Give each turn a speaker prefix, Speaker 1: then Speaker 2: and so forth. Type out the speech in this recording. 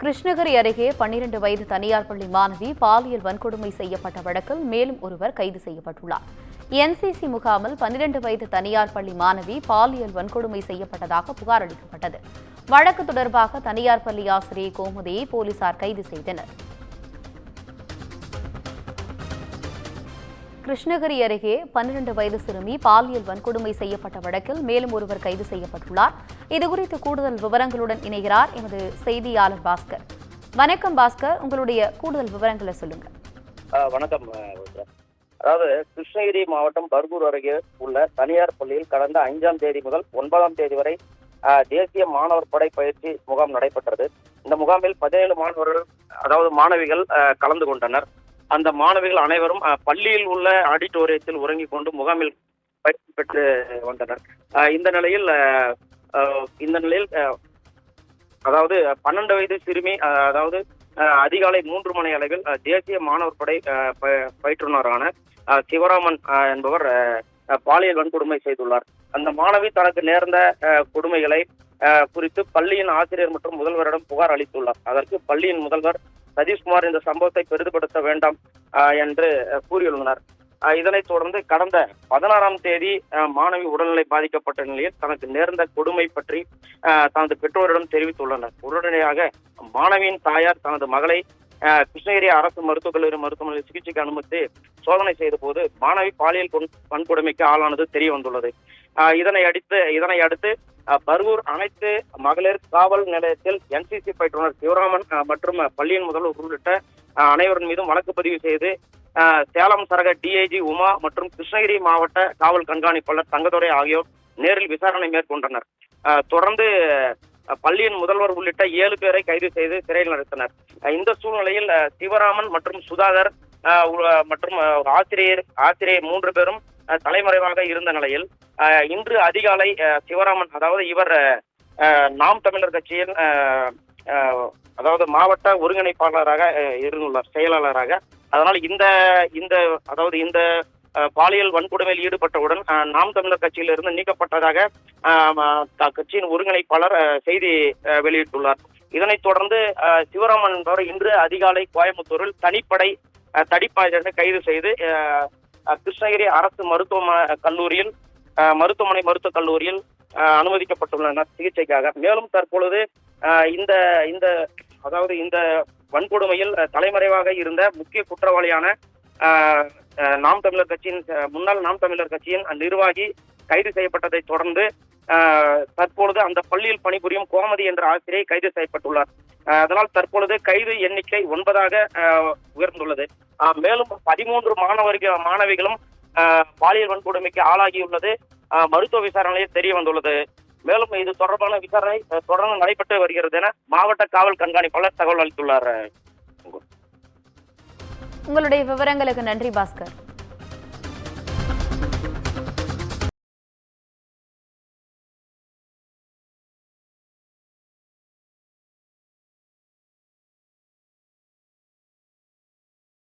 Speaker 1: கிருஷ்ணகிரி அருகே 12 வயது தனியார் பள்ளி மாணவி பாலியல் வன்கொடுமை செய்யப்பட்ட வழக்கில் மேலும் ஒருவர் கைது செய்யப்பட்டுள்ளார். என்சிசி முகாமில் 12 வயது தனியார் பள்ளி மாணவி பாலியல் வன்கொடுமை செய்யப்பட்டதாக புகார் அளிக்கப்பட்டது. வழக்கு தொடர்பாக தனியார் பள்ளி ஆசிரியை கோமுதியை போலீசார் கைது செய்தனர். கிருஷ்ணகிரி அருகே 12 வயது சிறுமி பாலியல் வன்கொடுமை செய்யப்பட்ட வழக்கில் மேலும் ஒருவர் கைது செய்யப்பட்டுள்ளார். இதுகுறித்து கூடுதல் விவரங்களுடன் இணைகிறார் எமது செய்தியாளர் பாஸ்கர். வணக்கம் பாஸ்கர், உங்களுடைய கூடுதல் விவரங்களை சொல்லுங்க.
Speaker 2: வணக்கம். அதாவது கிருஷ்ணகிரி மாவட்டம் பர்கூர் அருகே உள்ள தனியார் பள்ளியில் கடந்த 5ஆம் தேதி முதல் 9ஆம் தேதி வரை தேசிய மாணவர் படை பயிற்சி முகாம் நடைபெற்றது. இந்த முகாமில் 17 மாணவர்கள் அதாவது மாணவிகள் கலந்து கொண்டனர். அந்த மாணவிகள் அனைவரும் பள்ளியில் உள்ள ஆடிட்டோரியத்தில் உறங்கிக் கொண்டு முகாமில் பயிற்சி பெற்று வந்தனர். இந்த நிலையில் அதாவது 12 வயது சிறுமி அதாவது அதிகாலை 3 மணி அளவில் தேசிய மாணவர் படை பயிற்றுனரான சிவராமன் என்பவர் பாலியல் வன்கொடுமை செய்துள்ளார். அந்த மாணவி தனக்கு நேர்ந்த கொடுமைகளை குறித்து பள்ளியின் ஆசிரியர் மற்றும் முதல்வரிடம் புகார் அளித்துள்ளார். அதற்கு பள்ளியின் முதல்வர் சதீஷ்குமார் இந்த சம்பவத்தை பெரிதுபடுத்த வேண்டாம் என்று கூறியுள்ளனர். இதனைத் தொடர்ந்து கடந்த 16ஆம் தேதி மாணவி உடல்நிலை பாதிக்கப்பட்ட நிலையில் தனக்கு நேர்ந்த கொடுமை பற்றி தனது பெற்றோரிடம் தெரிவித்துள்ளனர். உடனடியாக மாணவியின் தாயார் தனது மகளை கிருஷ்ணகிரி அரசு மருத்துவக் கல்லூரி மருத்துவமனையில் சிகிச்சைக்கு அனுமதித்து சோதனை செய்த போது மாணவி பாலியல் வன்கொடுமைக்கு ஆளானது தெரிய வந்துள்ளது. இதனை அடுத்து பர்கூர் அனைத்து மகளிர் காவல் நிலையத்தில் என்சிசி பயிற்றுனர் சிவராமன் மற்றும் பள்ளியின் முதல்வர் உள்ளிட்ட அனைவரின் மீதும் வழக்கு பதிவு செய்து சேலம் சரக டிஐஜி உமா மற்றும் கிருஷ்ணகிரி மாவட்ட காவல் கண்காணிப்பாளர் தங்கதுரை ஆகியோர் நேரில் விசாரணை மேற்கொண்டனர். தொடர்ந்து பள்ளியின் முதல்வர் உள்ளிட்ட 7 பேரை கைது செய்து சிறையில் நடத்தினர். இந்த சூழ்நிலையில் சிவராமன் மற்றும் சுதாகர் மற்றும் ஆசிரியர் 3 பேரும் தலைமறைவாக இருந்த நிலையில் இன்று அதிகாலை சிவராமன் அதாவது இவர் நாம் தமிழர் கட்சியின் அதாவது மாவட்ட ஒருங்கிணைப்பாளராக இருந்துள்ளார், செயலாளராக. அதனால் இந்த பாலியல் வன்கொடுமையில் ஈடுபட்டவுடன் நாம் தமிழர் கட்சியிலிருந்து நீக்கப்பட்டதாக கட்சியின் ஒருங்கிணைப்பாளர் செய்தி வெளியிட்டுள்ளார். இதனைத் தொடர்ந்து சிவராமன் என்பவர் இன்று அதிகாலை கோயம்புத்தூரில் தனிப்படை கைது செய்து கிருஷ்ணகிரி அரசு மருத்துவக் கல்லூரியில் அனுமதிக்கப்பட்டுள்ளனர் சிகிச்சைக்காக. மேலும் தற்பொழுது இந்த வன்கொடுமையில் தலைமறைவாக இருந்த முக்கிய குற்றவாளியான முன்னாள் நாம் தமிழர் கட்சியின் நிர்வாகி கைது செய்யப்பட்டதை தொடர்ந்து தற்பொழுது அந்த பள்ளியில் பணிபுரியும் கோமதி என்ற ஆசிரியை கைது செய்யப்பட்டுள்ளார். அதனால் தற்பொழுது கைது எண்ணிக்கை 9ஆக உயர்ந்துள்ளது. மேலும் 13 மாணவிகளும் பாலியல் வன்கொடுமைக்கு ஆளாகியுள்ளது மருத்துவ விசாரணையில் தெரிய வந்துள்ளது. மேலும் இது தொடர்பான விசாரணை தொடர்ந்து நடைபெற்று வருகிறது என மாவட்ட காவல் கண்காணிப்பாளர் தகவல் அளித்துள்ளார்.
Speaker 1: உங்களுடைய விவரங்களுக்கு நன்றி பாஸ்கர்.